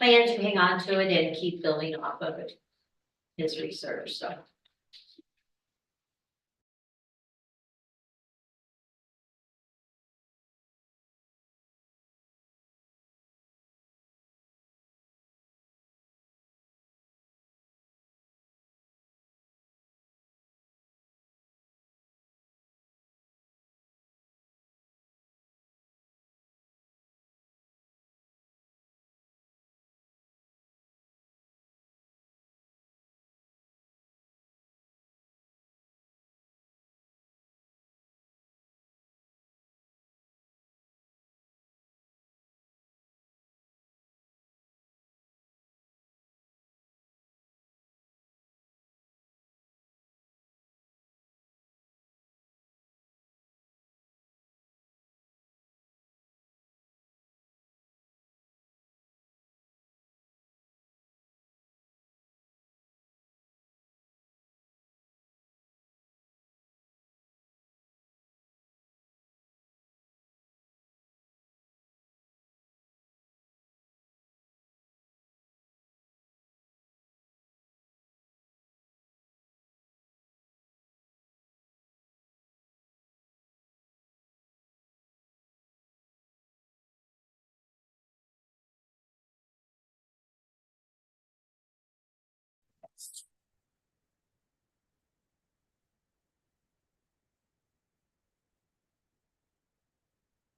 plan to hang on to it and keep building off of it. His research, so.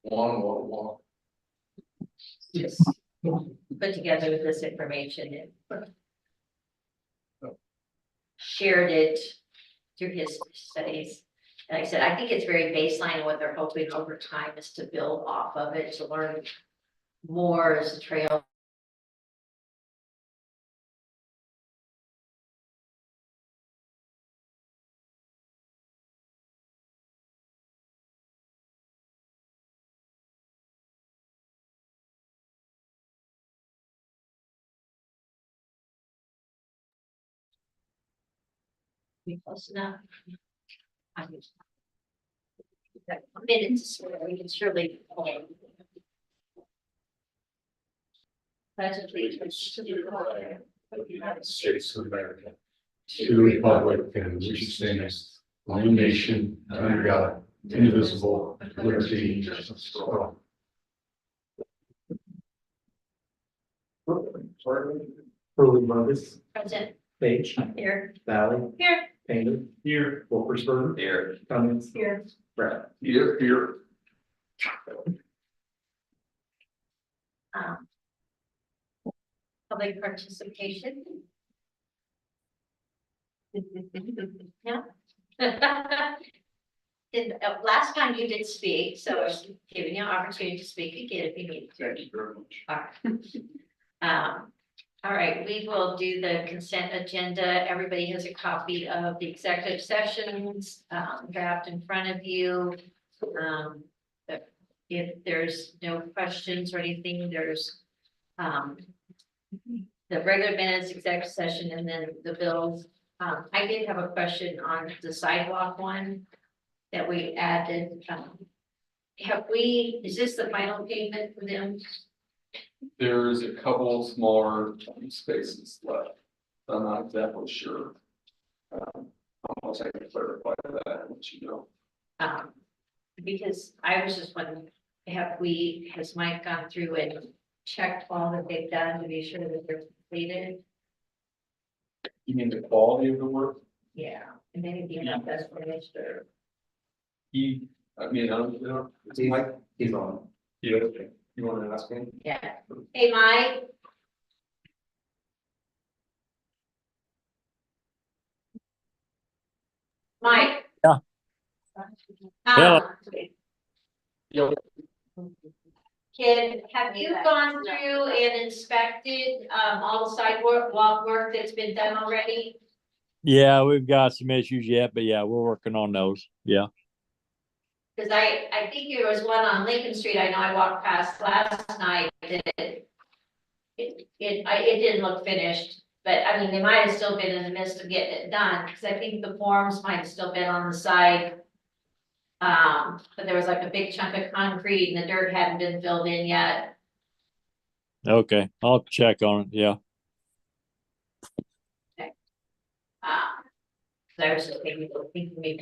One. Just put together this information and shared it through his studies. And like I said, I think it's very baseline, and what they're hoping over time is to build off of it, to learn more as the trail. Be close enough. I mean, got a minute to swear, we can surely. Pledge allegiance to the flag Of the United States of America, to the republic in which it stands, one nation, under God, indivisible, with liberty and justice for all. Early Marcus, Present Page, here. Valley, Here. Painter, Here. Wolfersburg, Here. Cummings, Here. Brad. Here. Um, Public participation. No. Last time you did speak, so I'm giving you an opportunity to speak again if you need to. Thank you very much. All right, we will do the consent agenda. Everybody has a copy of the executive sessions, draft in front of you. If there's no questions or anything, there's, the regular minutes, executive session, and then the bills. I did have a question on the sidewalk one that we added. Is this the final payment for them? There's a couple smaller spaces left. I'm not exactly sure. I'll take to clarify that and let you know. Because I was just wondering, has Mike gone through and checked all that they've done to be sure that they're completed? You mean the quality of the work? Yeah, and then if you have that finished or. I don't know. It's Mike. He's on. Yeah, you want to ask him? Yeah. Hey, Mike. Mike. Yeah. Um, Yeah. have you gone through and inspected, all the sidewalk walk work that's been done already? Yeah, we've got some issues yet, but yeah, we're working on those. Yeah. Cause I think there was one on Lincoln Street, I know I walked past last night, that it didn't look finished, but I mean, they might have still been in the midst of getting it done, cause I think the forms might have still been on the side. But there was like a big chunk of concrete and the dirt hadn't been filled in yet. Okay, I'll check on it, yeah. So I was just thinking maybe we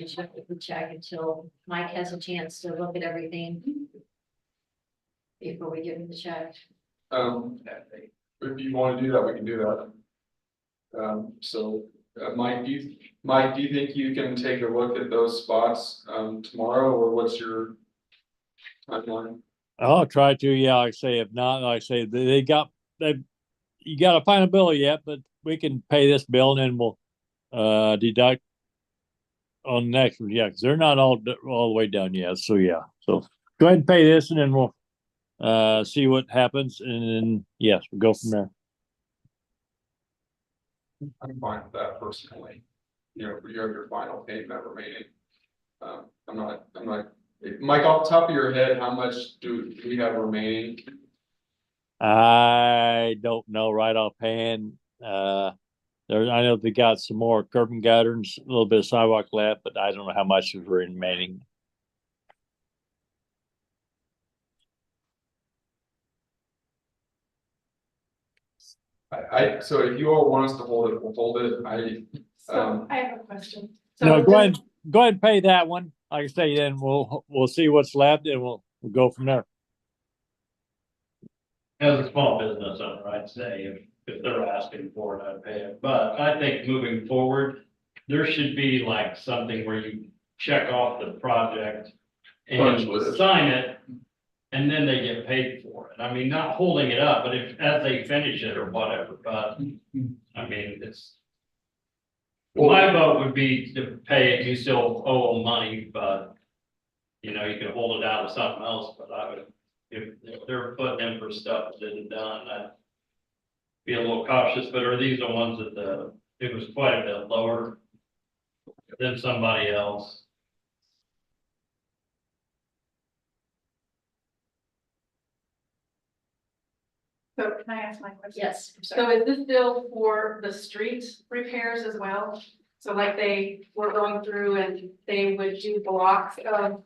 could check until Mike has a chance to look at everything. Before we give him the check. If you wanna do that, we can do that. So, Mike, do you think you can take a look at those spots, tomorrow, or what's your timeline? I'll try to, yeah, like I say, if not, like I say, you gotta find a bill yet, but we can pay this bill and then we'll, deduct on the next one, yeah, because they're not all the way done yet, so yeah, so go ahead and pay this and then we'll, see what happens and then, yes, we'll go from there. I'm fine with that personally. You know, you have your final payment remaining. I'm not, Mike, off the top of your head, how much do we have remaining? I don't know right offhand, I know they got some more curb and gutter and a little bit of sidewalk left, but I don't know how much is remaining. So if you all want us to hold it, we'll hold it. So I have a question. No, So go ahead and pay that one. Like I say, then we'll see what's left and we'll go from there. As a small business owner, I'd say if they're asking for it, I'd pay it. But I think moving forward, there should be like something where you check off the project Punch and list. sign it, and then they get paid for it. I mean, not holding it up, but as they finish it or whatever, but I mean, it's. My vote would be to pay it, you still owe them money, but. You know, you can hold it out with something else, but I would, if they're putting in for stuff that isn't done, I'd. Be a little cautious, but are these the ones that it was quite a bit lower. Than somebody else? So can I ask my question? Yes. I'm So sorry. is this bill for the street repairs as well? So like they were going through and they would do blocks of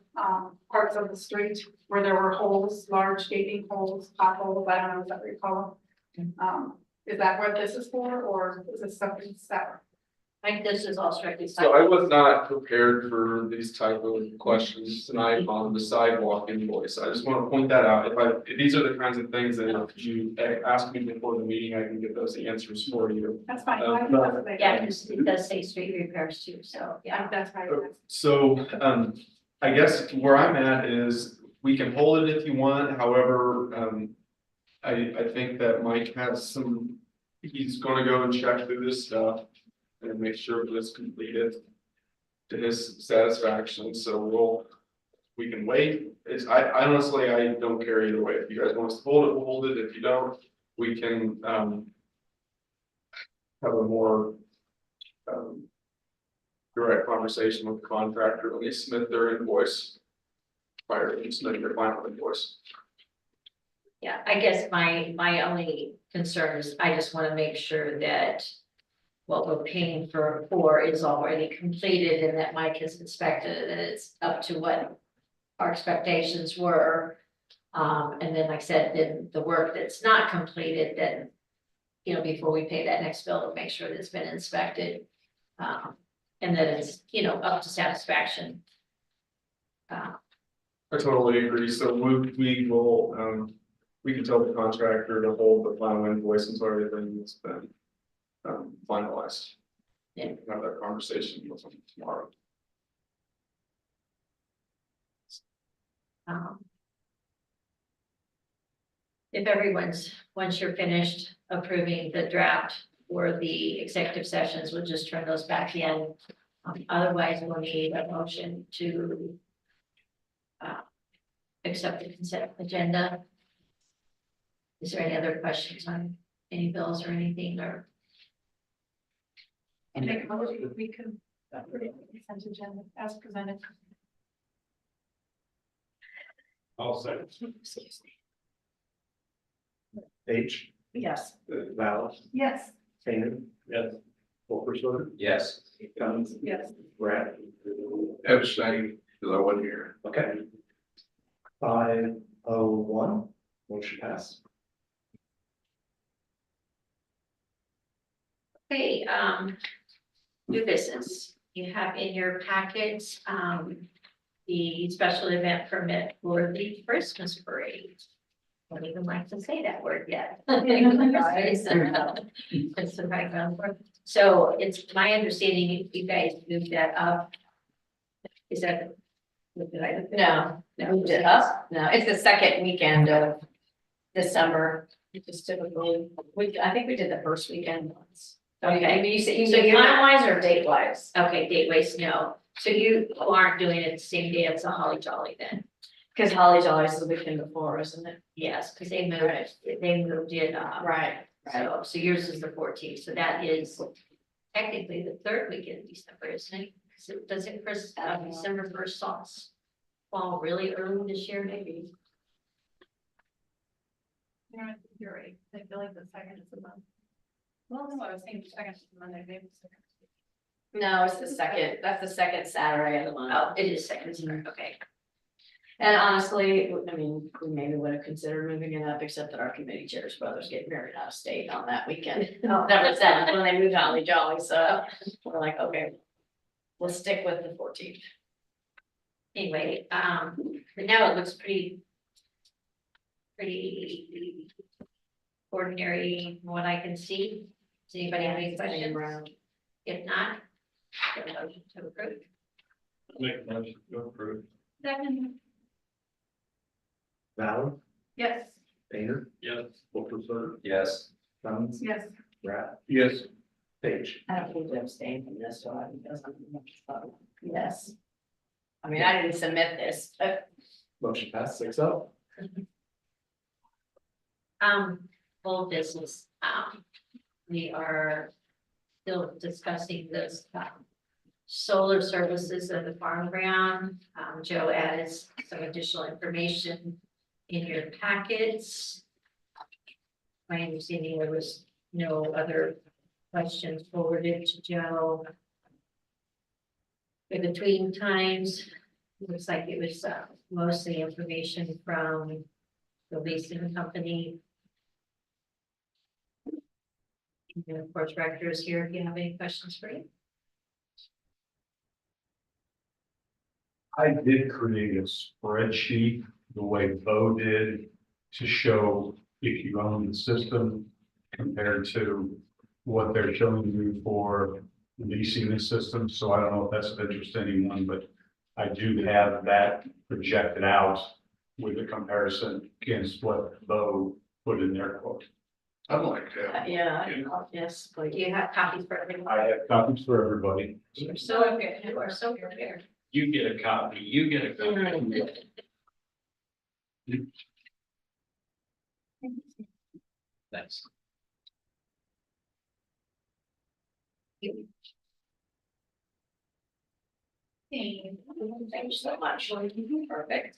parts of the street where there were holes, large gaping holes, potholes, I don't know what you call them. Is that what this is for, or is this something separate? I think this is all strictly. So I was not prepared for these type of questions tonight on the sidewalk invoice. I just want to point that out. If these are the kinds of things that if you ask me before the meeting, I can get those answers for you. That's fine. Yeah, because it does say street repairs too, so, yeah. That's right. So, I guess where I'm at is we can hold it if you want, however, I think that Mike has he's gonna go and check through this stuff. And make sure that it's completed to his satisfaction, so we can wait. I honestly, I don't care either way. If you guys want us to hold it, we'll hold it. If you don't, we can, have a more, direct conversation with the contractor when they submit their invoice. Prior to submitting their final invoice. Yeah, I guess my only concern is I just want to make sure that what we're paying for is already completed and that Mike has inspected it and it's up to what our expectations were. And then, like I said, then the work that's not completed, then, you know, before we pay that next bill, to make sure that it's been inspected. And that it's, you know, up to satisfaction. I totally agree, so we will, we can tell the contractor to hold the final invoice until everything has been. Finalized. Yeah. Have that conversation with them tomorrow. If everyone's, once you're finished approving the draft for the executive sessions, we'll just turn those back in. Otherwise, we'll need a motion to accept the consent agenda. Is there any other questions on any bills or anything, or? And make a motion, we can approve the consent agenda as presented. I'll say. Excuse me. H, Yes. Val, Yes. Taylor, Yes. Wolfersler, Yes. Cummins, Yes. Brad. Abstaining, because I wasn't here. Okay. 501, motion passed. Okay, new business. You have in your packets, the special event permit for the Christmas parade. I don't even like to say that word yet. It's the background for- So it's my understanding you guys moved that up. Is that? Did I? No, moved it up. No, it's the second weekend of December. It's typically, I think we did the first weekend once. Okay. I mean, you said, you So mean you're time not- wise or date wise? Okay, Dateways, no. So you aren't doing it the same day as the Holly Jolly then? Because Holly Jolly is the weekend before, isn't it? Yes, because they moved it, Right. so yours is the 14th, so that is technically the third weekend of December, isn't it? Because it doesn't first, December 1st songs fall really early this year, maybe. Yeah, you're right. I feel like the second is a month. Well, no, I was thinking the second is Monday, maybe the second. No, it's the second, that's the second Saturday of the month. Oh, it is second, okay. And honestly, I mean, we maybe would have considered moving it up, except that our committee chair's brother's getting married out of state on that weekend. November 7th, when they moved Holly Jolly, so we're like, okay, we'll stick with the 14th. Anyway, but now it looks pretty ordinary from what I can see. Does anybody have any questions? If not, a motion to approve. Make a motion to approve. Second, Valley, yes. Painter, Yes. Wolfensberger, Yes. Cummins, Yes. Rath, Yes. Page. I don't need to abstain from this, so I because I'm, yes. I mean, I didn't submit this, but Motion passed 6-0. Full business, we are still discussing this, solar services of the farm ground. Joe added some additional information in your packets. My understanding there was no other questions forwarded to Joe. In between times, looks like it was mostly information from the leasing company. And of course, Rector is here if you have any questions for you. I did create a spreadsheet the way Bo did to show if you own the system compared to what they're showing you for leasing the system. So I don't know if that's of interest to anyone, but I do have that projected out with a comparison against what Bo put in their quote. I'd like to. yeah, yes, Do please. you have copies for everyone? I have copies for everybody. You're so good, you are so prepared. You get a copy, you get a copy. Thanks. Thank you so much. Perfect.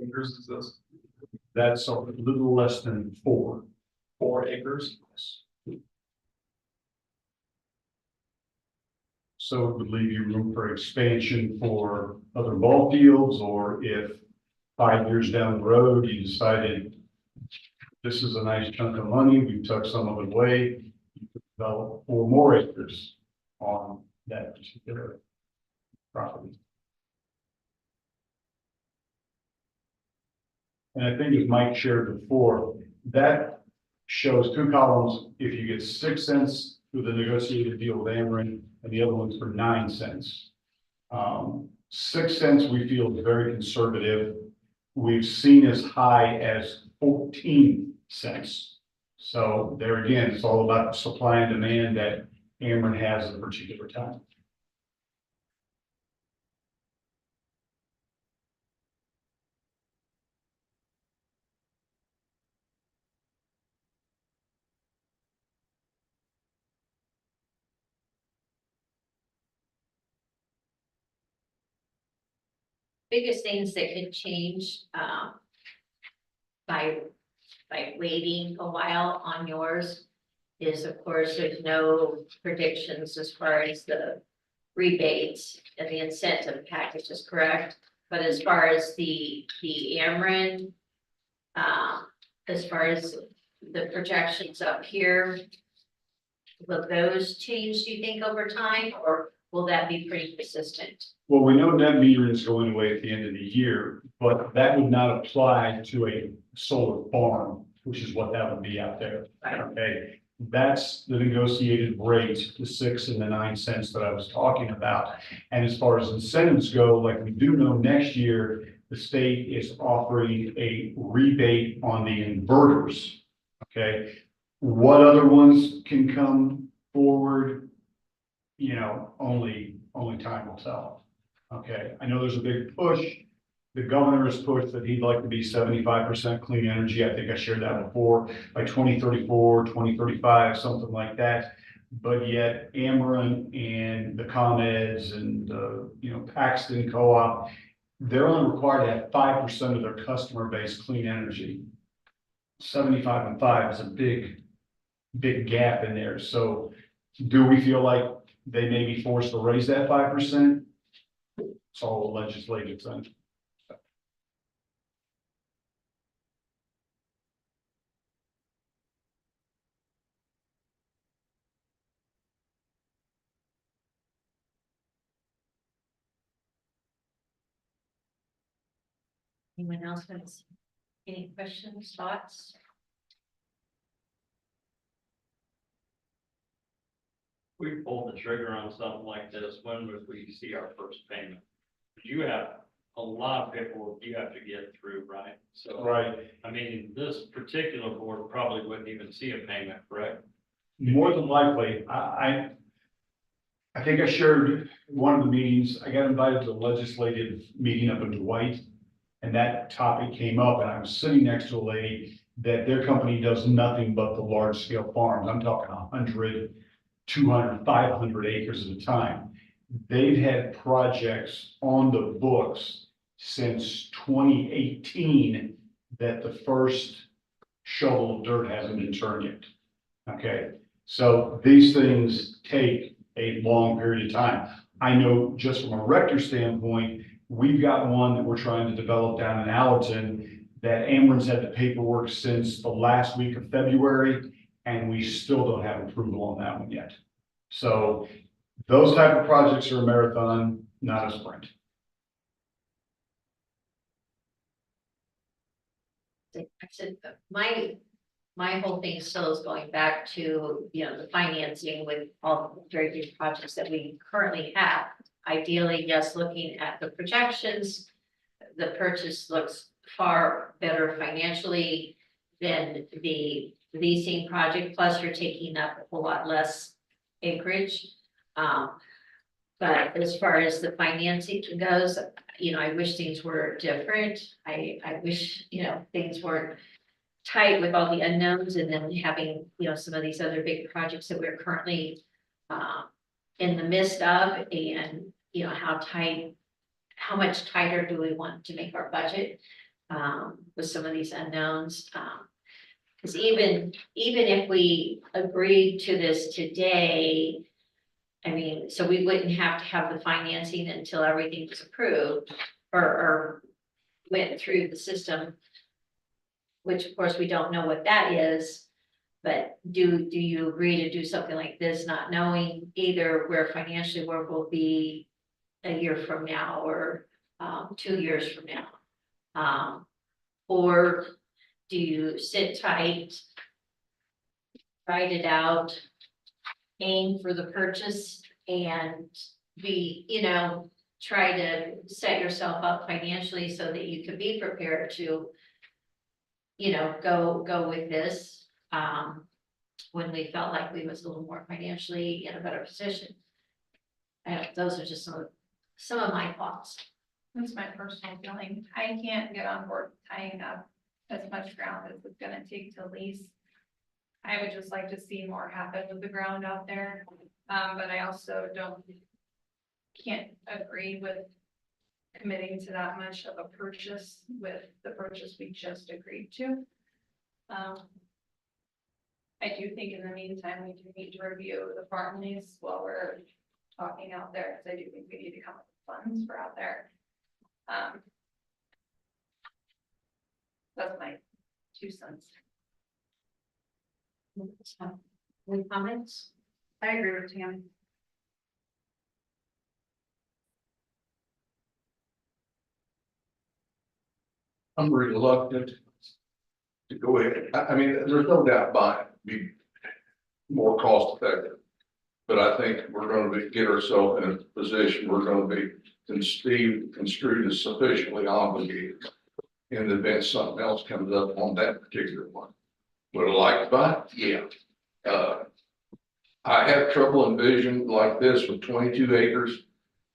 Acres is this? That's a little less than 4. 4 acres? So it would leave you room for expansion for other ball fields, or if 5 years down the road, you decided this is a nice chunk of money, we took some of it away, you could develop 4 more acres on that particular property. And I think as Mike shared before, that shows 2 columns. If you get 6 cents through the negotiated deal with Ameren, and the other one's for 9 cents. 6 cents we feel is very conservative. We've seen as high as 14 cents. So there again, it's all about the supply and demand that Ameren has at a particular time. Biggest things that could change, by by waiting a while on yours is, of course, there's no predictions as far as the rebates and the incentive package is correct. But as far as the Ameren, as far as the projections up here, will those change, do you think, over time, or will that be pretty consistent? Well, we know net metering is going away at the end of the year, but that would not apply to a solar farm, which is what that would be out there. Okay, that's the negotiated rate, the 6 and the 9 cents that I was talking about. And as far as incentives go, like we do know next year, the state is offering a rebate on the inverters. Okay, what other ones can come forward? You know, only time will tell. Okay, I know there's a big push. The governor has pushed that he'd like to be 75% clean energy. I think I shared that before, by 2034, 2035, something like that. But yet Ameren and the ComEds and, Paxton Co-op, they're only required to have 5% of their customer base clean energy. 75 and 5 is a big gap in there. So do we feel like they may be forced to raise that 5%? It's all legislative thing. Anyone else has any questions, thoughts? We pulled the trigger on something like this, when would we see our first payment? You have a lot of people you have to get through, right? So, Right. I mean, this particular board probably wouldn't even see a payment, correct? More than likely, I think I shared one of the meetings, I got invited to a legislative meeting up in Dwight. And that topic came up and I was sitting next to a lady that their company does nothing but the large scale farms. I'm talking 100, 200, 500 acres at a time. They've had projects on the books since 2018 that the first shovel of dirt hasn't been turned yet. Okay, so these things take a long period of time. I know just from a rector standpoint, we've got one that we're trying to develop down in Allerton that Ameren's had the paperwork since the last week of February, and we still don't have approval on that one yet. So those type of projects are a marathon, not a sprint. I said, my whole thing still is going back to, the financing with all the very big projects that we currently have. Ideally, just looking at the projections, the purchase looks far better financially than the leasing project, plus you're taking up a whole lot less acreage. But as far as the financing goes, I wish things were different. I wish, things weren't tight with all the unknowns and then having, some of these other big projects that we're currently in the midst of, and, how much tighter do we want to make our budget with some of these unknowns? Because even if we agreed to this today, I mean, so we wouldn't have to have the financing until everything was approved or went through the system, which of course we don't know what that is. But do you agree to do something like this, not knowing either where financially where we'll be a year from now or 2 years from now? Or do you sit tight, write it out, aim for the purchase and be, try to set yourself up financially so that you can be prepared to, go with this when we felt like we was a little more financially in a better position. Those are just some of my thoughts. That's my personal feeling. I can't get on board tying up as much ground as it's gonna take to lease. I would just like to see more happen with the ground out there. But I also can't agree with committing to that much of a purchase with the purchase we just agreed to. I do think in the meantime, we do need to review the farm lease while we're talking out there, because I do think we need to come up with funds for out there. That's my 2 cents. Any comments? I agree with Tammy. I'm reluctant to go ahead. I mean, there's no doubt buying it be more cost effective. But I think we're gonna get ourselves in a position, we're gonna be construed as sufficiently obligated in the event something else comes up on that particular one. Would I like to buy it? Yeah. I have trouble envisioning like this with 22 acres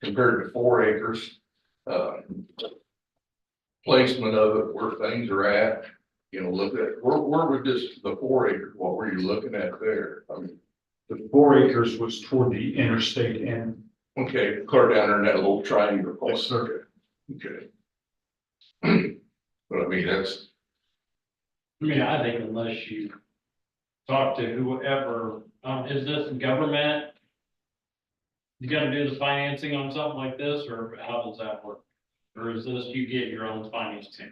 compared to 4 acres. Placement of it, where things are at, you know, look at, where would this, the 4 acres, what were you looking at there? I mean, The 4 acres was toward the interstate end. okay, clear down there in that little triangle. Yes, sir. Okay. But I mean, that's, I mean, I think unless you talk to whoever, is this government? You gotta do the financing on something like this, or how does that work? Or is this you get your own financing?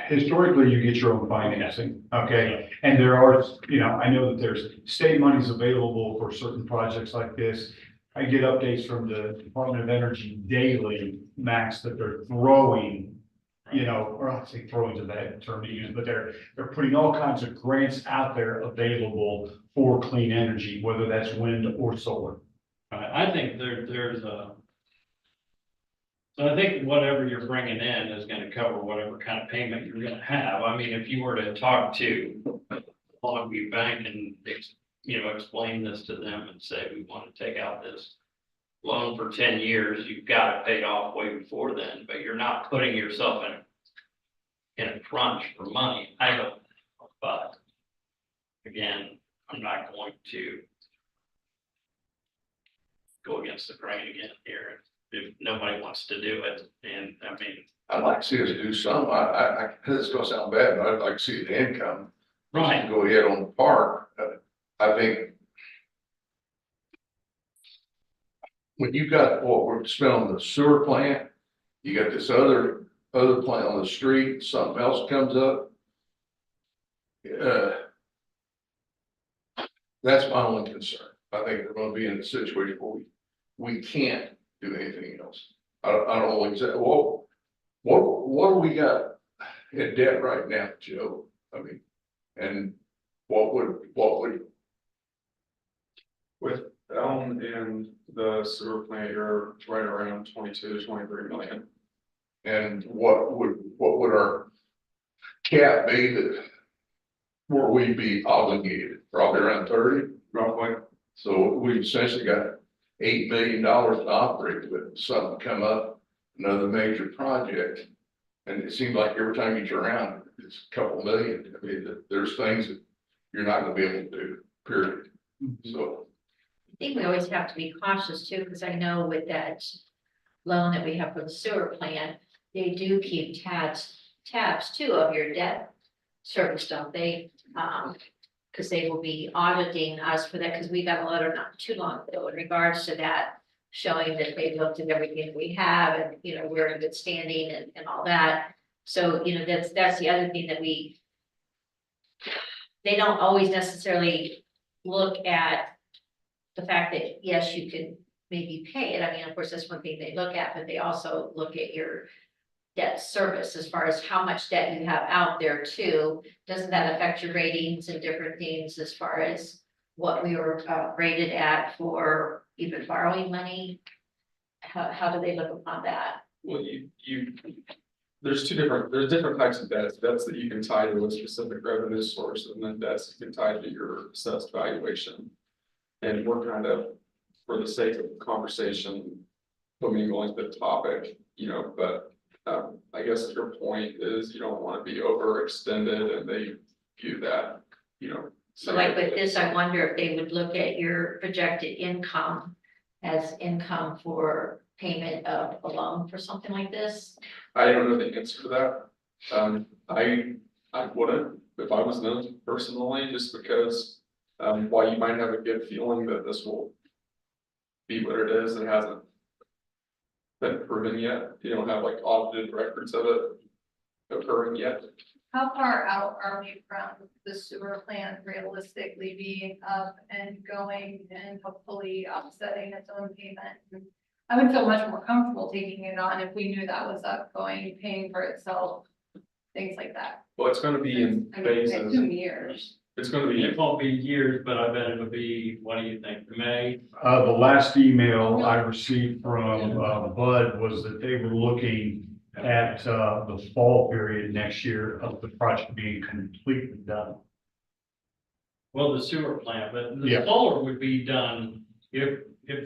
Historically, you get your own financing, okay? And there are, you know, I know that there's state monies available for certain projects like this. I get updates from the Department of Energy daily, Max, that they're throwing, you know, or I'll say throwing to that term to use, but they're putting all kinds of grants out there available for clean energy, whether that's wind or solar. I think there's a. So I think whatever you're bringing in is gonna cover whatever kind of payment you're gonna have. I mean, if you were to talk to Longview Bank and, explain this to them and say, we want to take out this loan for 10 years, you've got it paid off way before then, but you're not putting yourself in a crunch for money. I don't, but again, I'm not going to go against the grain again here if nobody wants to do it. And I mean, I'd like to see us do some, it's gonna sound bad, but I'd like to see the income. right, Go ahead on the park, I think. When you got what we're spending on the sewer plant, you got this other plant on the street, something else comes up. That's my only concern. I think we're gonna be in a situation where we can't do anything else. I don't know exactly, what do we got in debt right now, Joe? I mean, and what would, With Elm and the sewer plant, you're right around 22 to 23 million. and what would our cap be that, where we be obligated, probably around 30? Roughly. So we essentially got $8 million to operate with, something come up, another major project. And it seems like every time you turn around, it's a couple million. I mean, there's things that you're not gonna be able to do, period. So, I think we always have to be cautious too, because I know with that loan that we have for the sewer plant, they do keep tabs too of your debt service, don't they? Because they will be auditing us for that, because we got a letter not too long ago in regards to that, showing that they've looked at everything we have and, we're in good standing and all that. So, that's the other thing that they don't always necessarily look at the fact that, yes, you could maybe pay it. I mean, of course, that's one thing they look at, but they also look at your debt service as far as how much debt you have out there too. Doesn't that affect your ratings and different things as far as what we were rated at for even borrowing money? How do they look upon that? Well, there's different types of debts that you can tie to a specific revenue source, and then debts you can tie to your assessed valuation. And we're kind of, for the sake of conversation, commingling the topic, but I guess your point is you don't want to be overextended, and they view that, So like with this, I wonder if they would look at your projected income as income for payment of a loan for something like this? I don't know the answer to that. I wouldn't, if I was them personally, just because, while you might have a good feeling that this will be what it is, it hasn't been proven yet. You don't have like audited records of it occurring yet. How far out are we from the sewer plant realistically being up and going and hopefully offsetting its own payment? I would feel much more comfortable taking it on if we knew that was up, going, paying for itself, things like that. Well, it's gonna be in I mean, I phases. assume years. It's gonna be, It won't be years, but I bet it would be, what do you think, May? The last email I received from, Bud was that they were looking at, the fall period next year of the project being completely done. Well, the sewer plant, but the Yeah. solar would be done, if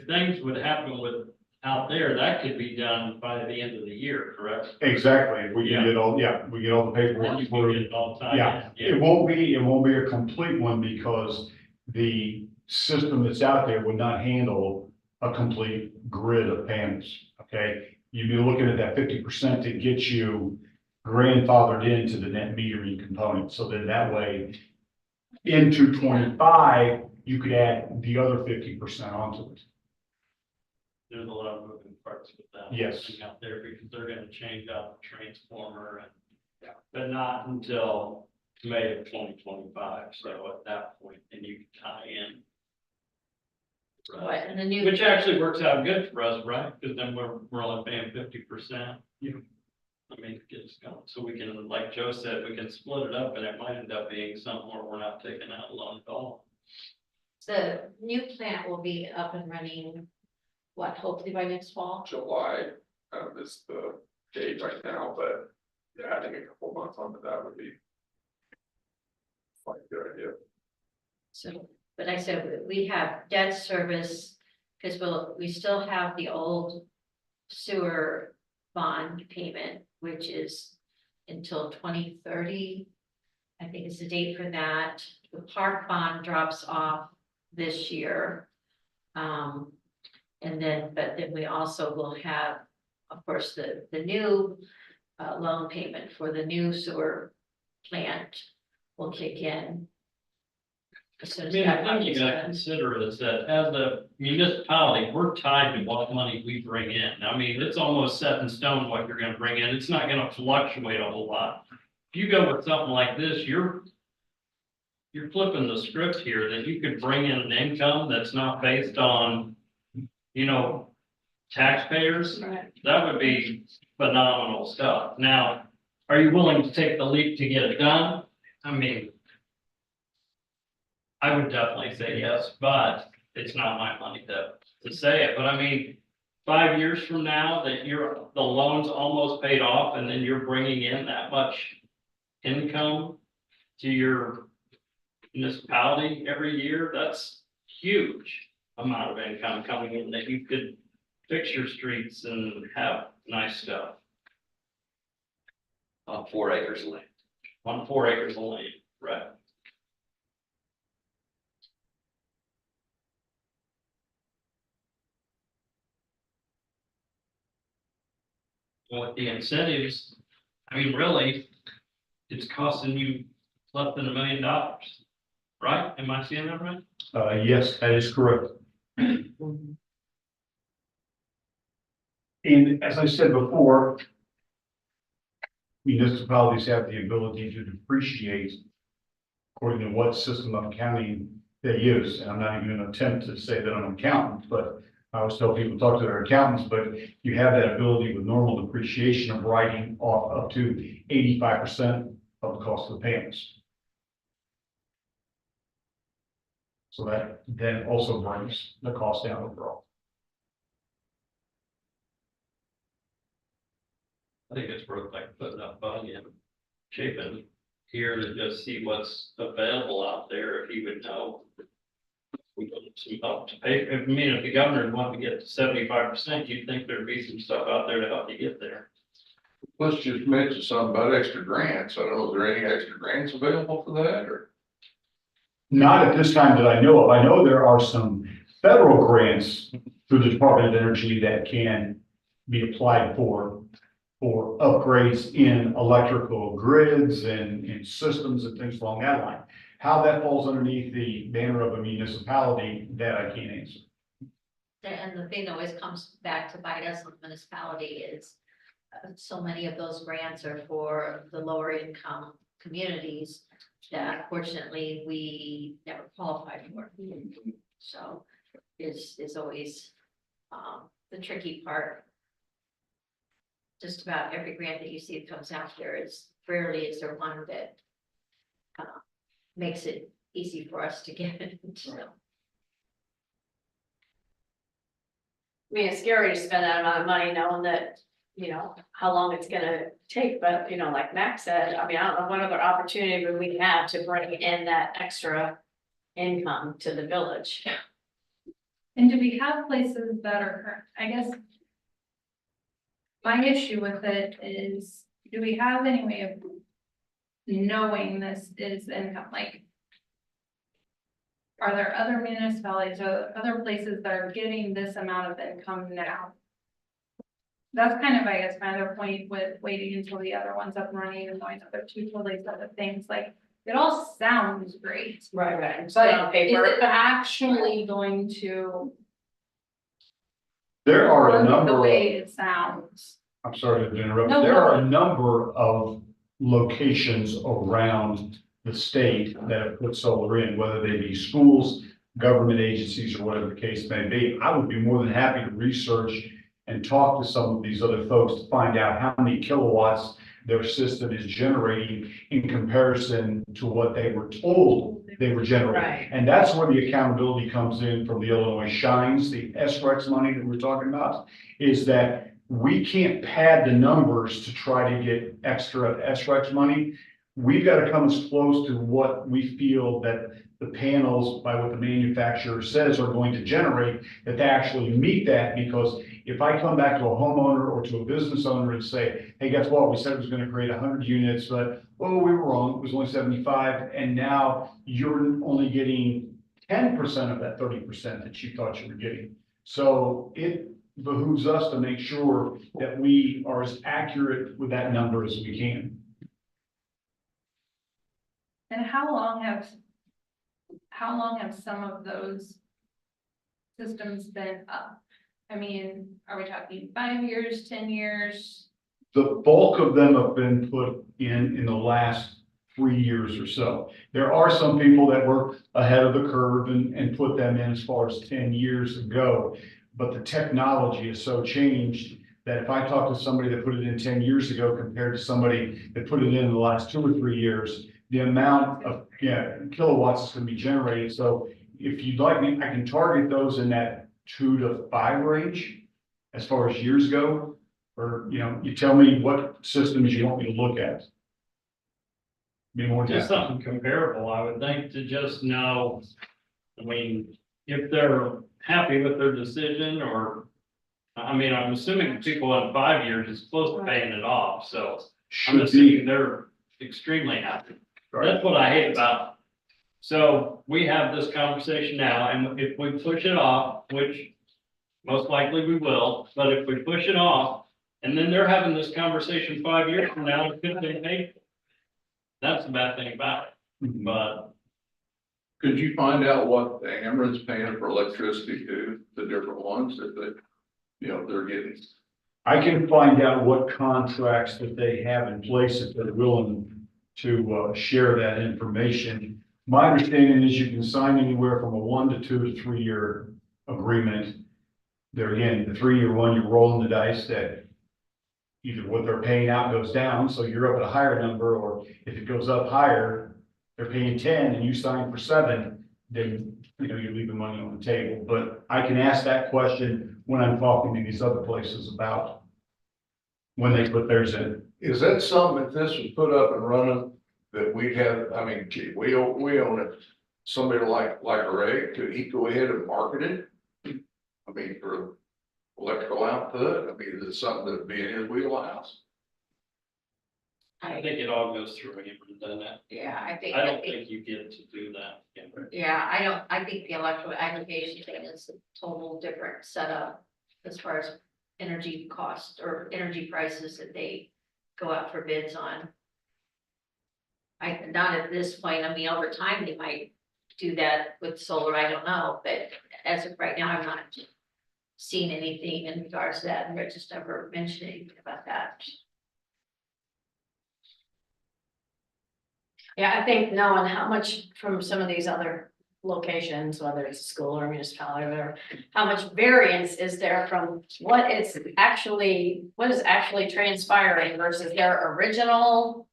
things would happen with out there, that could be done by the end of the year, correct? Exactly, we can get all, we get all the Then paperwork you can through. get it all tied Yeah, in. it won't be a complete one because the system that's out there would not handle a complete grid of panels, okay? You'd be looking at that 50% to get you grandfathered into the net metering component, so then that way into 25, you could add the other 50% onto it. There's a lot of moving parts with that. Yes. thing Out there, because they're gonna change out the transformer and, but not until May of 2025, so at that point, then you can tie in. What, and the new. Which actually works out good for us, right? Because then we're only paying 50%. Yeah. I mean, it gets going, so we can, like Joe said, we can split it up and it might end up being something where we're not taking out a loan at all. The new plant will be up and running, what, hopefully by next fall? July, is the date right now, but adding a couple months onto that would be quite a good idea. So, but I said, we have debt service, because we still have the old sewer bond payment, which is until 2030. I think it's the date for that. The park bond drops off this year. And then, but then we also will have, of course, the new loan payment for the new sewer plant will kick in. As soon I as mean, that the thing you money's gotta done. consider is that as a municipality, we're tied to what money we bring in. I mean, it's almost set in stone what you're gonna bring in. It's not gonna fluctuate a whole lot. If you go with something like this, you're flipping the script here, that you could bring in an income that's not based on, taxpayers. Right. That would be phenomenal stuff. Now, are you willing to take the leap to get it done? I mean, I would definitely say yes, but it's not my money to say it. But I mean, 5 years from now that the loan's almost paid off and then you're bringing in that much income to your municipality every year, that's huge amount of income coming in that you could fix your streets and have nice stuff On 4 acres of land. on 4 acres of land, right? With the incentives, I mean, really, it's costing you less than $1 million, right? Am I seeing that right? Yes, that is correct. Mhm. And as I said before, municipalities have the ability to depreciate according to what system of accounting they use. And I'm not even gonna attempt to say that I'm an accountant, but I always tell people, talk to their accountants, but you have that ability with normal depreciation of writing off up to 85% of the cost of the panels. So that then also brings the cost down overall. I think it's worth like putting up money and shaping here to just see what's available out there, if he would know. We got some help to pay, I mean, if the governor wanted to get to 75%, you'd think there'd be some stuff out there to help you get there. Let's just mention something about extra grants. I don't know, is there any extra grants available for that or? Not at this time that I know of. I know there are some federal grants through the Department of Energy that can be applied for for upgrades in electrical grids and in systems and things along that line. How that falls underneath the banner of a municipality, that I can't answer. And the thing that always comes back to bite us on municipality is so many of those grants are for the lower income communities that unfortunately we never qualified for. So is always the tricky part. Just about every grant that you see that comes out there is rarely is there one that makes it easy for us to get. So. I mean, it's scary to spend that amount of money knowing that, you know, how long it's gonna take, but you know, like Max said, I mean, I don't know what other opportunity would we have to bring in that extra income to the village. And do we have places that are, I guess. My issue with it is, do we have any way of knowing this is income, like? Are there other municipalities or other places that are getting this amount of income now? That's kind of, I guess, my other point with waiting until the other one's up and running, and knowing that they're two totally separate things, like, it all sounds great. Right. But But on is paper, it actually going to There are a work the number way of, it sounds? I'm sorry to interrupt, No, there go are a ahead. number of locations around the state that have put solar in, whether they be schools, government agencies, or whatever the case may be. I would be more than happy to research and talk to some of these other folks to find out how many kilowatts their system is generating in comparison to what they were told they were generating. Right. And that's where the accountability comes in from the Illinois Shines, the SREX money that we're talking about, is that we can't pad the numbers to try to get extra SREX money. We've got to come as close to what we feel that the panels, by what the manufacturer says, are going to generate, that they actually meet that. Because if I come back to a homeowner or to a business owner and say, hey, guess what? We said it was going to create 100 units, but, oh, we were wrong. It was only 75. And now you're only getting 10% of that 30% that you thought you were getting. So it behooves us to make sure that we are as accurate with that number as we can. And how long have some of those systems been up? I mean, are we talking 5 years, 10 years? The bulk of them have been put in the last 3 years or so. There are some people that were ahead of the curve and put them in as far as 10 years ago. But the technology is so changed that if I talk to somebody that put it in 10 years ago compared to somebody that put it in the last 2 or 3 years, the amount of kilowatts is going to be generated. So if you'd like me, I can target those in that 2 to 5 range as far as years go. Or, you know, you tell me what systems you want me to look at. Be more Just detailed. something comparable, I would think, to just know, I mean, if they're happy with their decision, or, I mean, I'm assuming people in 5 years is close to paying it off, so I'm Should assuming be. they're extremely happy. Right. That's what I hate about. So we have this conversation now, and if we push it off, which most likely we will, but if we push it off, and then they're having this conversation 5 years from now, it could be paid. That's the bad thing about it, but Could you find out what the Ameren's paying for electricity to the different ones that they, you know, they're getting? I can find out what contracts that they have in place if they're willing to share that information. My understanding is you can sign anywhere from a 1 to 2 to 3 year agreement. There again, the 3 year one, you're rolling the dice that either what they're paying out goes down, so you're up at a higher number, or if it goes up higher, they're paying 10 and you sign for 7, then, you know, you're leaving money on the table. But I can ask that question when I'm talking to these other places about when they put theirs in. Is that something, if this was put up and running, that we'd have, I mean, gee, we own it. Somebody like Ray, could he go ahead and market it? I mean, for electrical output, I mean, is it something that'd be in his wheelhouse? I think it all goes through him, doesn't it? Yeah, I I don't think you get to do that. Yeah, I think the electrical aggregation thing is a total different setup as far as energy costs or energy prices that they go out for bids on. Not at this point, I mean, over time, they might do that with solar, I don't know, but as of right now, I'm not seeing anything in regards to that, and Rich just never mentioned anything about that. Yeah, I think knowing how much from some of these other locations, whether it's school or municipality or whatever, how much variance is there from what is actually transpiring versus their original,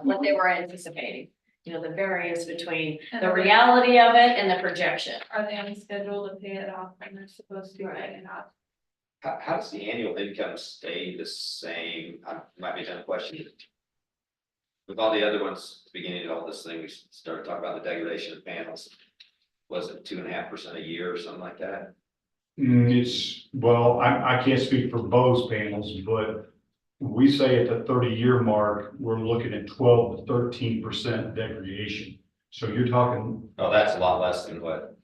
what they were anticipating. The variance between the reality of it and the projection. Are they on schedule to pay it off when they're supposed to be paying it off? How does the annual income stay the same? Might be a dumb question. With all the other ones, at the beginning of all this thing, we started talking about the degradation of panels. Was it 2.5% a year or something like that? Well, I can't speak for Bose panels, but we say at the 30-year mark, we're looking at 12 to 13% degradation. So you're talking, Oh, that's a lot less than what,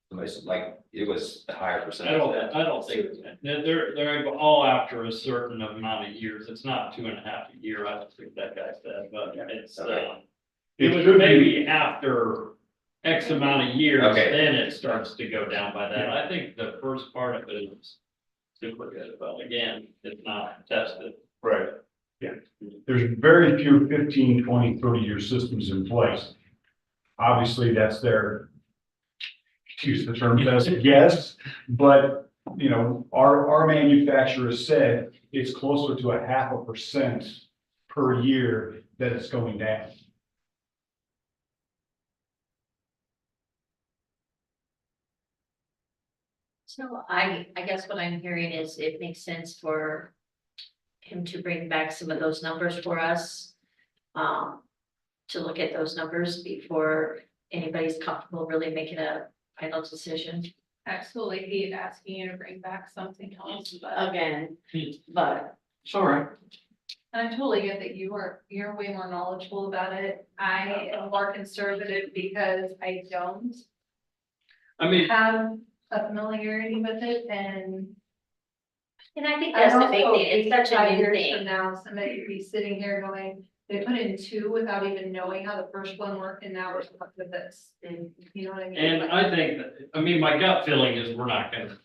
like, it was a higher percentage. I don't think, they're all after a certain amount of years, it's not 2.5 a year, I don't think that guy said, but it's, it was maybe after X amount of years, Okay. then it starts to go down by that, I think the first part of it is super good, but again, it's not tested. right, yeah. There's very few 15, 20, 30-year systems in place. Obviously, that's their, excuse the term, best guess, but, our manufacturer said it's closer to 0.5% per year that it's going down. So I guess what I'm hearing is it makes sense for him to bring back some of those numbers for us. To look at those numbers before anybody's comfortable really making a final decision. Absolutely hate asking you to bring back something else, but. Again, but Sorry. And I totally get that you're way more knowledgeable about it. I am more conservative because I don't I mean, have a familiarity with it, and And I think I that's the don't big know, thing, it's such a 5 new years from thing. now, somebody could be sitting here going, they put in 2 without even knowing how the first one worked, and now we're stuck with this. And you know what I mean? and I think, my gut feeling is we're not gonna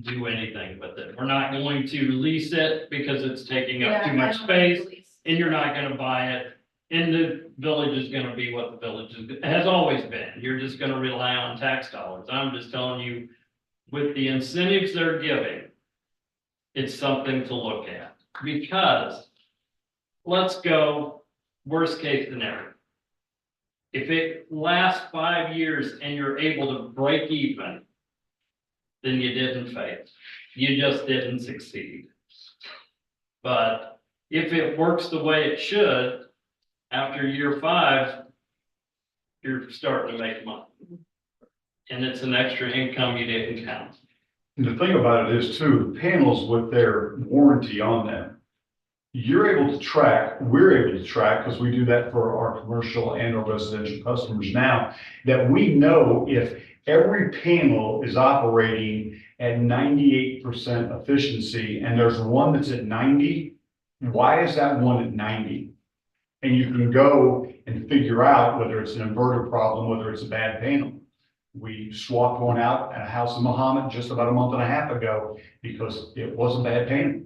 do anything with it, we're not going to lease it because it's taking up Yeah, too I much don't space. believe- And you're not gonna buy it, and the village is gonna be what the village has always been, you're just gonna rely on tax dollars, I'm just telling you. With the incentives they're giving. It's something to look at, because. Let's go, worst case scenario. If it lasts 5 years and you're able to break even. Then you didn't fail, you just didn't succeed. But if it works the way it should, after year 5. You're starting to make money. And it's an extra income you didn't count. And the thing about it is too, panels with their warranty on them. You're able to track, we're able to track, because we do that for our commercial and our residential customers now, that we know if every panel is operating at 98% efficiency and there's one that's at 90, why is that one at 90? And you can go and figure out whether it's an inverter problem, whether it's a bad panel. We swapped one out at a house in Muhammad just about a month and a half ago because it was a bad panel.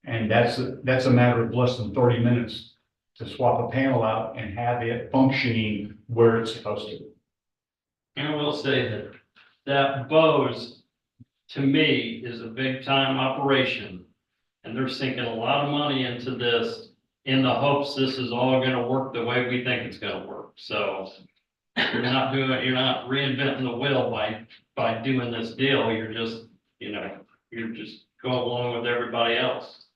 And that's a matter of less than 30 minutes to swap a panel out and have it functioning where it's supposed to. And I will say that Bose, to me, is a big time operation. And they're sinking a lot of money into this in the hopes this is all gonna work the way we think it's gonna work, so. You're not reinventing the wheel by doing this deal, you're just going along with everybody else.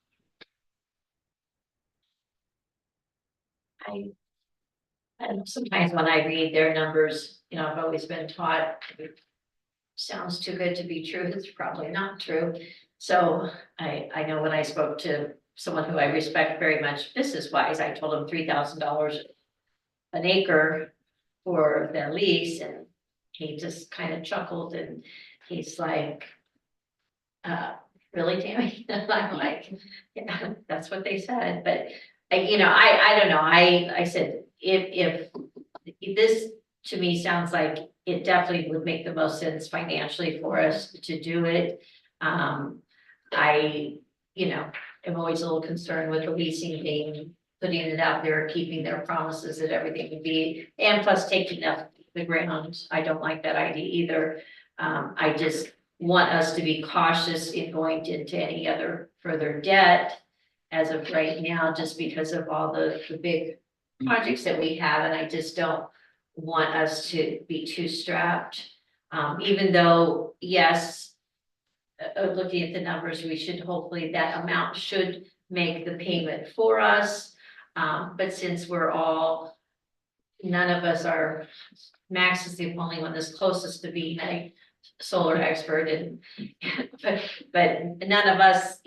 And sometimes when I read their numbers, I've always been taught. It sounds too good to be true, it's probably not true. So I know when I spoke to someone who I respect very much business wise, I told him $3,000 an acre for their lease, and he just kind of chuckled, and he's like, really, Tammy? And I'm like, yeah, that's what they said, but, I don't know, I said, if this, to me, sounds like it definitely would make the most sense financially for us to do it. I, am always a little concerned with the leasing being, putting it out there, keeping their promises that everything would be, and plus taking up the ground. I don't like that idea either. I just want us to be cautious in going into any other further debt as of right now, just because of all the big projects that we have, and I just don't want us to be too strapped. Even though, yes, looking at the numbers, we should, hopefully that amount should make the payment for us. But since none of us are, Max is the only one that's closest to being a solar expert, and but none of us,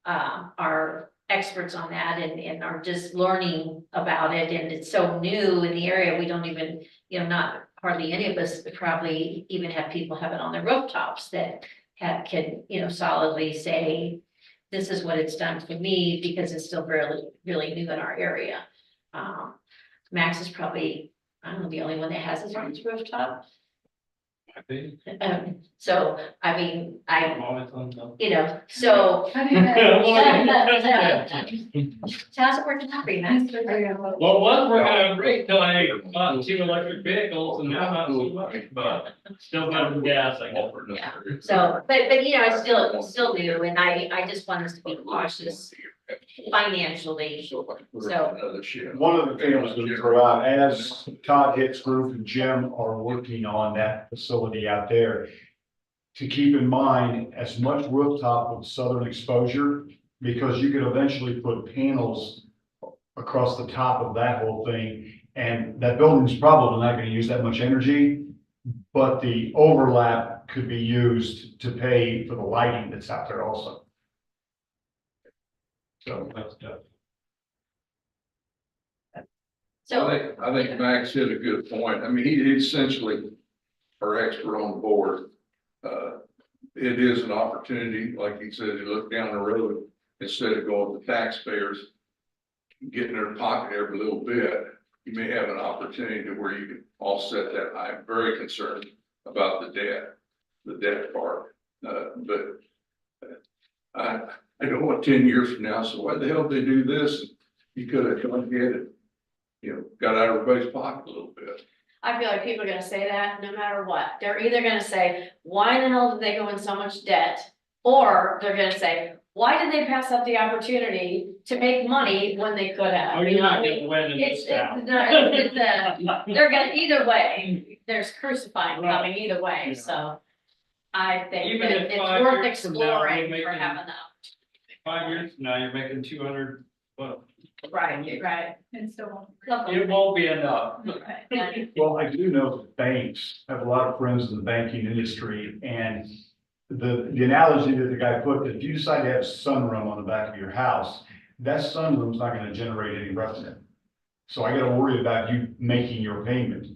are experts on that, and are just learning about it, and it's so new in the area, we don't even, not hardly any of us probably even have people have it on their rooftops that can, solidly say, this is what it's done for me, because it's still really, really new in our area. Max is probably, I don't know, the only one that has his on his rooftop. I think. So, I mean, I'm always on top. so. How do you guys- How's it working out for you, Max? Well, once we're gonna break till I bought 2 electric vehicles and now not so much, but still better than gas, I guess. Yeah. So, but it's still new, and I just want us to be cautious financially. So, One of the things I was going to throw out, as Todd Hicks Group and Jim are working on that facility out there, to keep in mind as much rooftop with southern exposure, because you could eventually put panels across the top of that whole thing. And that building's probably not going to use that much energy, but the overlap could be used to pay for the lighting that's out there also. So that's tough. so, I think Max hit a good point. I mean, he essentially our expert on the board. It is an opportunity, like he said, to look down the road instead of going with the taxpayers, getting their pocket every little bit. You may have an opportunity to where you can offset that. I'm very concerned about the debt part. But I don't want 10 years from now, so why the hell did they do this? You could have gone ahead and, got out of everybody's pocket a little bit. I feel like people are gonna say that no matter what. They're either gonna say, why the hell did they go in so much debt? Or they're gonna say, why did they pass up the opportunity to make money when they could have? Oh, you're not gonna win in this town. They're gonna, either way, there's crucifying coming either way, so. I think Even that if it's 5 worth years from now, we're exploring for making- having that. 5 years from now, you're making 200, well, Right. And so. it won't be enough. Right, yeah. Well, I do know that banks, I have a lot of friends in the banking industry, and the analogy that the guy put, if you decide to have a sunroom on the back of your house, that sunroom's not gonna generate any revenue. So I gotta worry about you making your payment.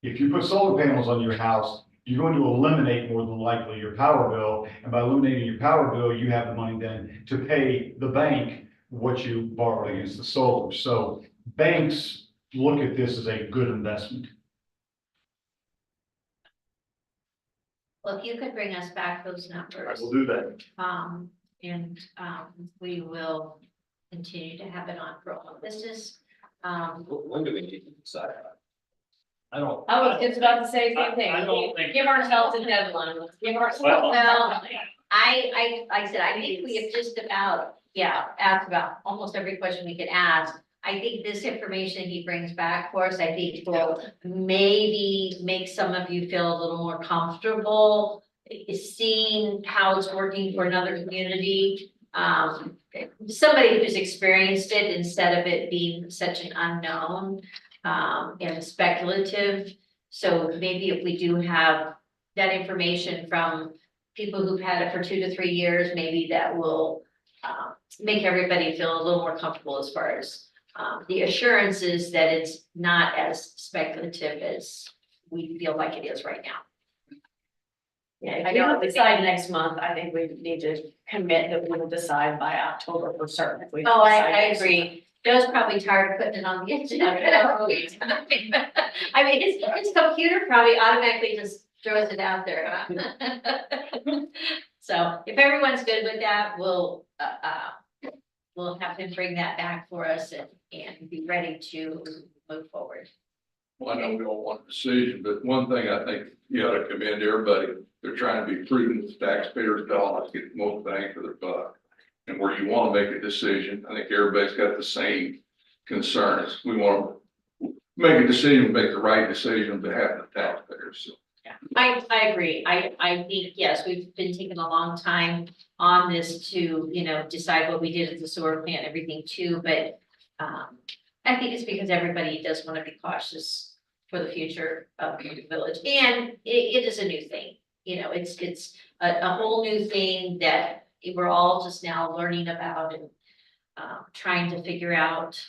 If you put solar panels on your house, you're going to eliminate more than likely your power bill, and by eliminating your power bill, you have the money then to pay the bank what you borrowed against the solar. So banks look at this as a good investment. well, if you could bring us back those I numbers, will do that. and, we will continue to have it on for all business. When do we need to decide? I don't. I was just about to say the same thing. I don't think- Give ourselves a deadline. Let's give ourselves. Well, I said, I think we have just about, asked about almost every question we could ask. I think this information he brings back for us, I think will maybe make some of you feel a little more comfortable seeing how it's working for another community. Somebody who's experienced it instead of it being such an unknown, and speculative. So maybe if we do have that information from people who've had it for 2 to 3 years, maybe that will make everybody feel a little more comfortable as far as the assurances that it's not as speculative as we feel like it is right now. Yeah, if we don't decide next month, I think we need to commit that we will decide by October for certain. If we Oh, I decide next month. agree. Joe's probably tired of putting it on the agenda. I mean, his computer probably automatically just throws it out there, huh? So if everyone's good with that, we'll have him bring that back for us and be ready to move forward. Well, I know we all want a decision, but one thing I think you ought to commend everybody, they're trying to be prudent with taxpayers' dollars, get the most bang for their buck. And where you want to make a decision, I think everybody's got the same concerns. We want to make a decision, make the right decision on behalf of the taxpayers. So I agree. I think, yes, we've been taking a long time on this to, decide what we did at the sewer plant, everything too, but I think it's because everybody does want to be cautious for the future of the village, and it is a new thing. It's a whole new thing that we're all just now learning about and trying to figure out.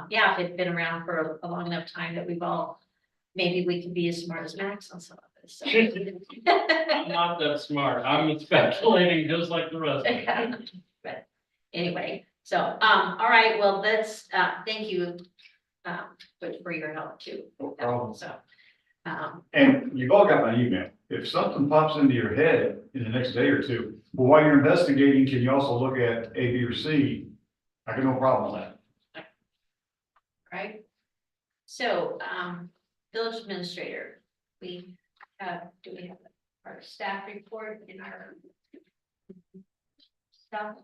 If it's been around for a long enough time that maybe we can be as smart as Max on some of this. So. I'm not that smart. I'm speculating just like the rest of them. But anyway, so, all right, well, let's, thank you, for your help too. No problem. So, And you've all got my email. If something pops into your head in the next day or two, well, while you're investigating, can you also look at A, B, or C? I got no problem with that. right? So, village administrator, do we have our staff report in our stuff?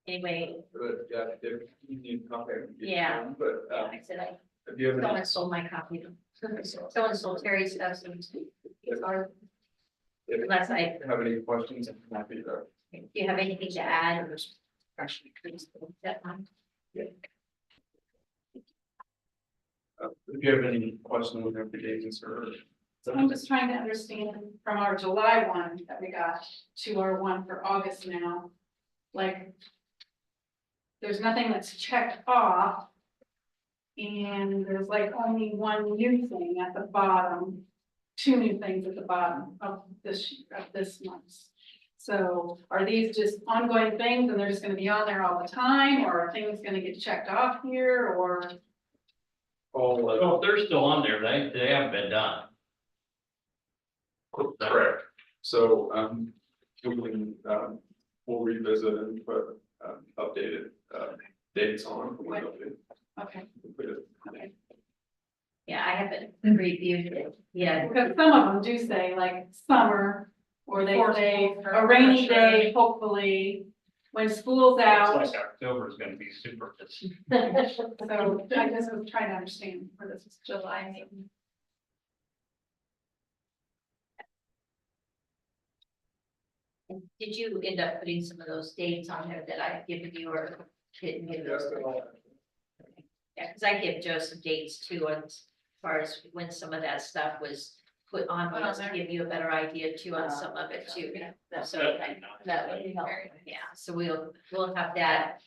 Anyway, But, yeah, if you need a copy, I can get you Yeah. one, But, I said if you have any, someone stole my copy. Someone stole Terry's stuff, so it's hard. if Unless I, you have any questions, I'm happy to. do you have anything to add or? That one? If you have any questions with applications or. So I'm just trying to understand from our July one that we got to our one for August now, like. There's nothing that's checked off. And there's like only one new thing at the bottom, two new things at the bottom of this month's. So are these just ongoing things and they're just gonna be on there all the time, or are things gonna get checked off here, or? So if they're still on there, they haven't been done. Correct. So, we can, we'll revisit and put, updated, dates on. When? Okay. Okay. Yeah, I haven't reviewed it. Yeah, Because some of them do say like summer, or they say a rainy day, hopefully, when school's out. October is gonna be super busy. So I just was trying to understand where this is July meeting. did you end up putting some of those dates on there that I've given you or didn't give those? Yeah, because I give Joe some dates too, as far as when some of that stuff was put on, Put on just to there. give you a better idea too on some of it too. So, That would help. yeah, so we'll have that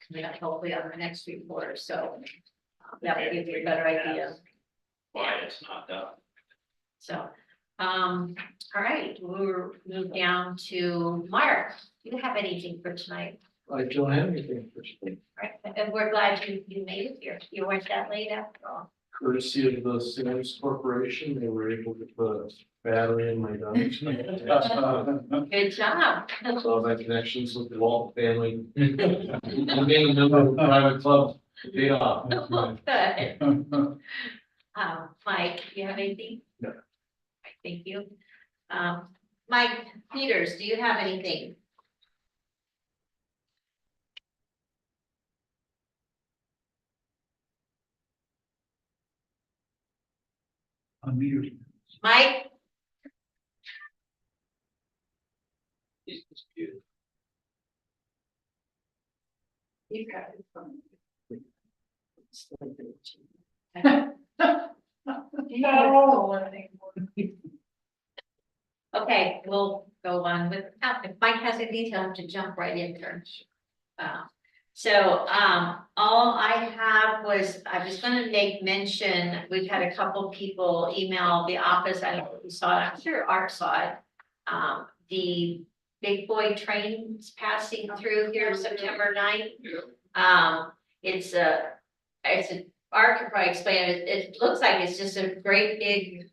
coming up hopefully on the next report, so that will give you a better idea. Why it's not done. So, all right, we'll move down to Mark. Do you have anything for tonight? I don't have anything for today. Right, and we're glad you made it here. You weren't that late after all. Courtesy of the Sims Corporation, they were able to put battery in my dump. Good job. So my connections with the Walton family. And being a member of a private club paid off. Good. Mike, do you have anything? No. Thank you. Mike Peters, do you have anything? Unmuted. Mike? You've got it from. No. Okay, we'll go on with, if Mike has anything, he'll have to jump right in there. So, all I have was, I was gonna make mention, we've had a couple people email the office, I don't know if you saw it, I'm sure Art saw it. The Big Boy train's passing through here September 9th. It's Art could probably explain it, it looks like it's just a great big,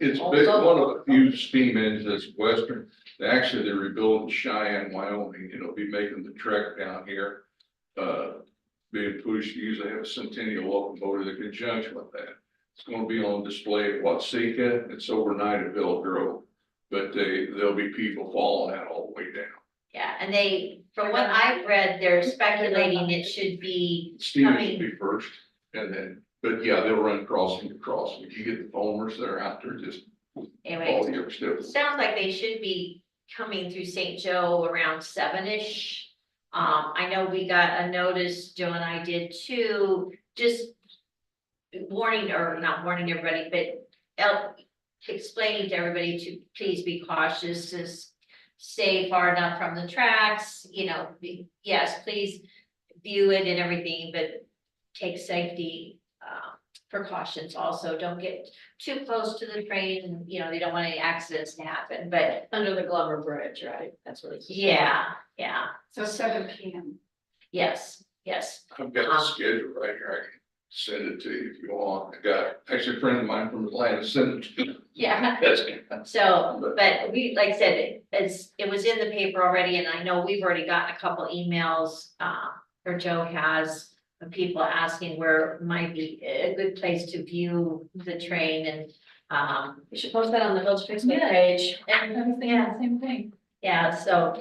It's big, one of the few steam engines that's western. Actually, they're rebuilding Cheyenne, Wyoming, and it'll be making the trek down here. Being pushed, usually have a Centennial locomotive in conjunction with that. It's gonna be on display at Watsika, it's overnight at Villa Grove. But there'll be people following that all the way down. yeah, and they, from what I've read, they're speculating it should be Stevens will be first, and then, but yeah, they'll run crossing to crossing. If you get the foamers that are out there, just anyway. all the other stuff. Sounds like they should be coming through St. Joe around 7-ish. I know we got a notice, Joe and I did too, just warning, or not warning everybody, but explaining to everybody to please be cautious, just stay far enough from the tracks, you know, yes, please view it and everything, but take safety precautions also. Don't get too close to the train, and you know, they don't want any accidents to happen, but Under the Glover Bridge, right? That's what it's. yeah, So 7 PM. yes. I've got the schedule right here. I can send it to you if you want. I got, actually a friend of mine from Atlanta sent it to me. Yeah. That's So, but we, like I said, it was in the paper already, and I know we've already gotten a couple emails, or Joe has, of people asking where might be a good place to view the train, and, We should post that on the Village Facebook page. and, Yeah, same thing. yeah, so,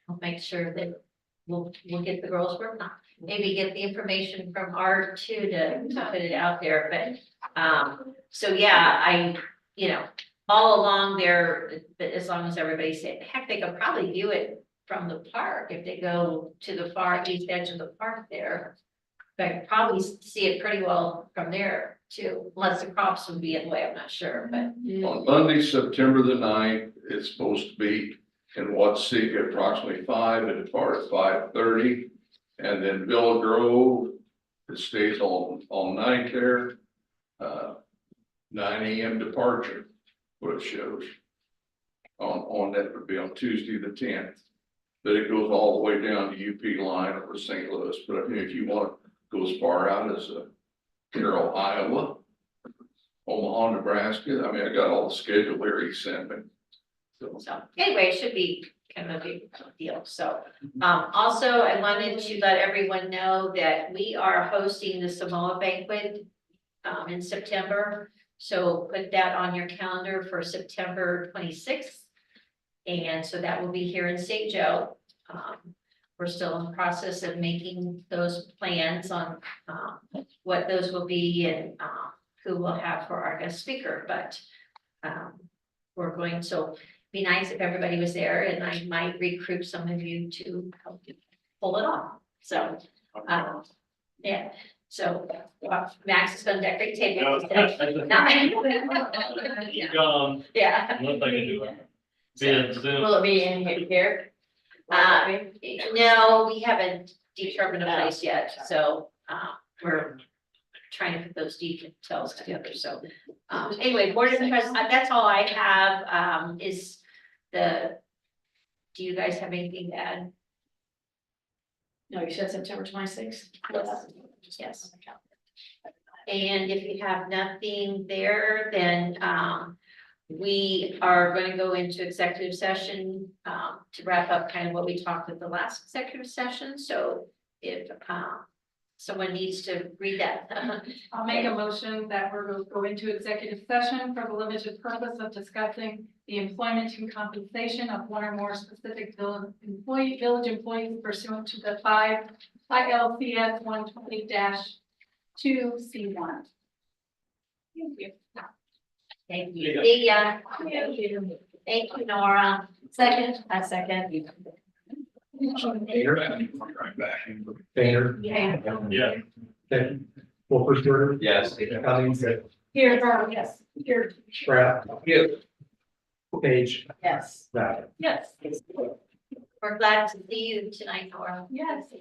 I'll make sure that we'll get the girls working on. Maybe get the information from Art too to put it out there, but, so yeah, you know, all along there, but as long as everybody said, heck, they could probably view it from the park if they go to the far east edge of the park there. They could probably see it pretty well from there too, unless the crops would be in the way, I'm not sure, but On Monday, September the 9th, it's supposed to be in Watsika approximately 5 and depart at 5:30. And then Villa Grove, it stays all night there. 9 AM departure, what it shows. On that would be on Tuesday the 10th. But it goes all the way down to UP line over St. Louis. But I mean, if you want to go as far out as Carroll, Iowa, Omaha, Nebraska, I mean, I got all the schedule there he sent me. so anyway, it should be kind of a big deal. So, also I wanted to let everyone know that we are hosting the Samoa banquet in September. So put that on your calendar for September 26th. And so that will be here in St. Joe. We're still in the process of making those plans on what those will be and who we'll have for our guest speaker, but we're going to be nice if everybody was there, and I might recruit some of you to help you pull it off. So, yeah, so Max is gonna decorate tables today. Yeah. One thing to do. Being Zoom. Will it be in here? No, we haven't determined a place yet, so we're trying to put those details together, so. Anyway, board of trustees, that's all I have, do you guys have anything to add? No, you said September 26th? Yes. And if you have nothing there, then we are going to go into executive session to wrap up kind of what we talked at the last executive session. So if someone needs to read that. I'll make a motion that we're going to go into executive session for the limited purpose of discussing the employment and compensation of one or more specific village employees pursuant to the 5 ILCS 120-2C1. Thank you. Thank you. See ya. Thank you, Nora. Second, I second. Painter. Yeah. Yeah. Okay. Wolfersberger. Yes. Cummings. Here, yes, here. Pratt. Yes. Page. Yes. That. Yes. We're glad to see you tonight, Nora. Yes.